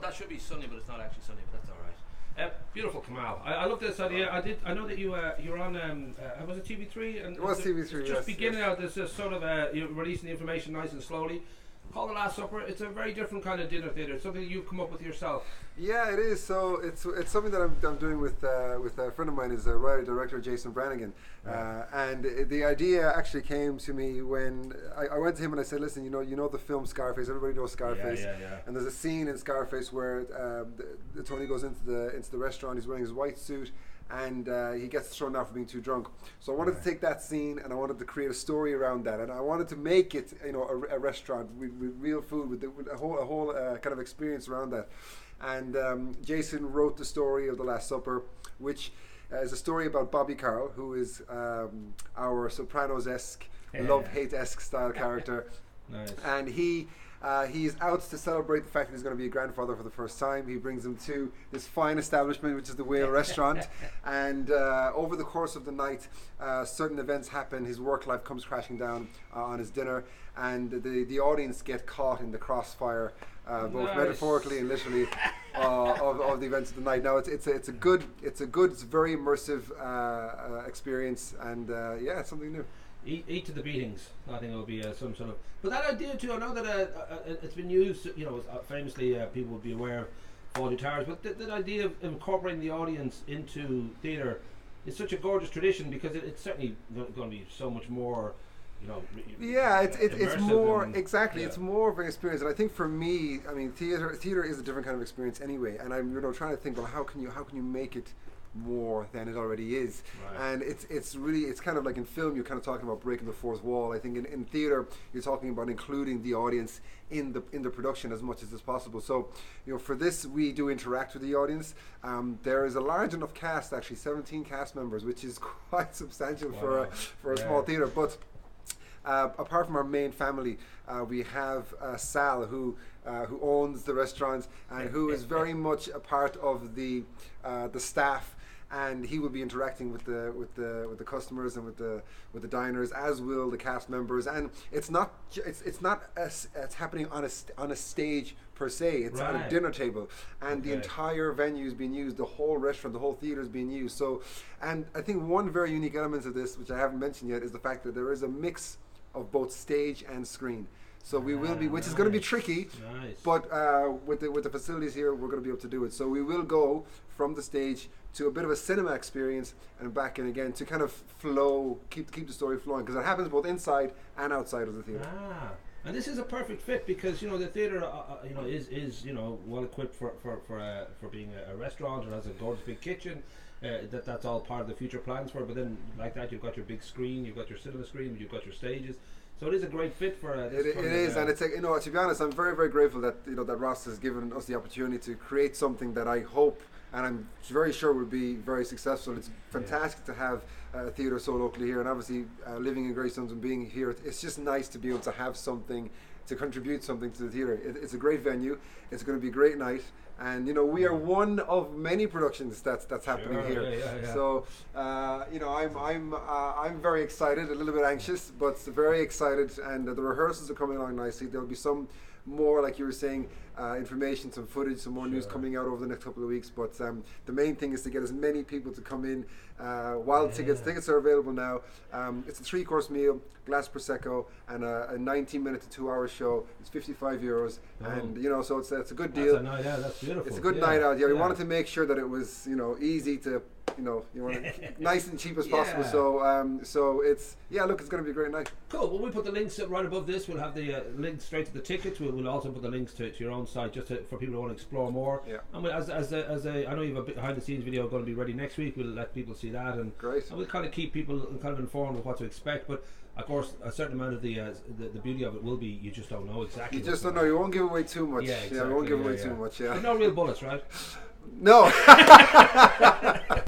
that should be sunny, but it's not actually sunny, but that's all right. Beautiful, Kamal. I love this idea. I know that you're on. Was it TV3? And it was TV3. Just beginning out. There's just sort of you're releasing the information nice and slowly. Called The Last Supper. It's a very different kind of dinner theatre. It's something you've come up with yourself. Yeah, it is. So it's something that I'm doing with a friend of mine, is a writer director, Jason Brannigan, and the idea actually came to me when I went to him and I said, listen, you know the film Scarface. Everybody knows Scarface. Yeah. And there's a scene in Scarface where Tony goes into the restaurant. He's wearing his white suit. And he gets thrown out for being too drunk. So I wanted to take that scene and I wanted to create a story around that, and I wanted to make it, a restaurant with real food, with a whole kind of experience around that. And Jason wrote the story of The Last Supper, which is a story about Bobby Carroll, who is our Sopranos-esque, love-hate-esque style character. Nice. And he's out to celebrate the fact that he's going to be a grandfather for the first time. He brings him to this fine establishment, which is the Whale Restaurant. And over the course of the night, certain events happen. His work life comes crashing down on his dinner, and the audience get caught in the crossfire, both metaphorically and literally, of the events of the night. Now it's a very immersive experience, and it's something new. Eat to the beatings. I think it will be some sort of. But that idea too. I know that it's been used. Famously, people would be aware of Fawlty Towers. But that idea of incorporating the audience into theatre is such a gorgeous tradition, because it's certainly going to be so much more. It's more exactly. Yeah. It's more of an experience, and I think for me, I mean, theatre is a different kind of experience anyway. And I'm trying to think, well, how can you make it more than it already is? Right. And it's kind of like in film, you're kind of talking about breaking the fourth wall. I think in theatre, you're talking about including the audience in the production as much as is possible. So for this, we do interact with the audience. There is a large enough cast, actually 17 cast members, which is quite substantial for a small theatre. But apart from our main family, we have Sal, who owns the restaurant and who is very much a part of the staff, and he will be interacting with the customers and with the diners, as will the cast members. And it's not happening on a stage per se. It's at a dinner table, and the entire venue is being used. The whole restaurant, the whole theater is being used. So, and I think one very unique element of this, which I haven't mentioned yet, is the fact that there is a mix of both stage and screen. So we will be, which is going to be tricky, but with the facilities here, we're going to be able to do it. So we will go from the stage to a bit of a cinema experience and back in again to kind of flow, keep the story flowing, because it happens both inside and outside of the theatre. And this is a perfect fit, because the theatre is well equipped for being a restaurant, and has a gorgeous big kitchen. That's all part of the future plans for it. But then, like that, you've got your big screen, you've got your cinema screen, you've got your stages. So it is a great fit for it. It is, and it's to be honest, I'm very, very grateful that that Ross has given us the opportunity to create something that I hope, and I'm very sure will be very successful. It's fantastic to have a theatre so locally here, and obviously living in Greystones and being here, it's just nice to be able to have something, to contribute something to the theatre. It's a great venue. It's going to be a great night. And we are one of many productions that's happening here. Yeah. So I'm very excited, a little bit anxious, but very excited. And the rehearsals are coming along nicely. There'll be some more, like you were saying, information, some footage, some more news coming out over the next couple of weeks. But the main thing is to get as many people to come in while tickets are available now. It's a 3-course meal, glass prosecco, and a 90-minute to 2-hour show. It's €55, and so it's a good deal. That's a night out. That's beautiful. It's a good night out. We wanted to make sure that it was easy to you want it nice and cheap as possible. So it's look, it's going to be a great night. Cool. Well, we put the links right above this. We'll have the links straight to the tickets. We'll also put the links to your own site, just for people who want to explore more. Yeah. And I know you have a behind the scenes video going to be ready next week. We'll let people see that, and we'll kind of keep people kind of informed of what to expect. But of course, a certain amount of the beauty of it will be you just don't know exactly. You just don't know. You won't give away too much. Yeah, exactly. We won't give away too much. Yeah. But no real bullets, right? No.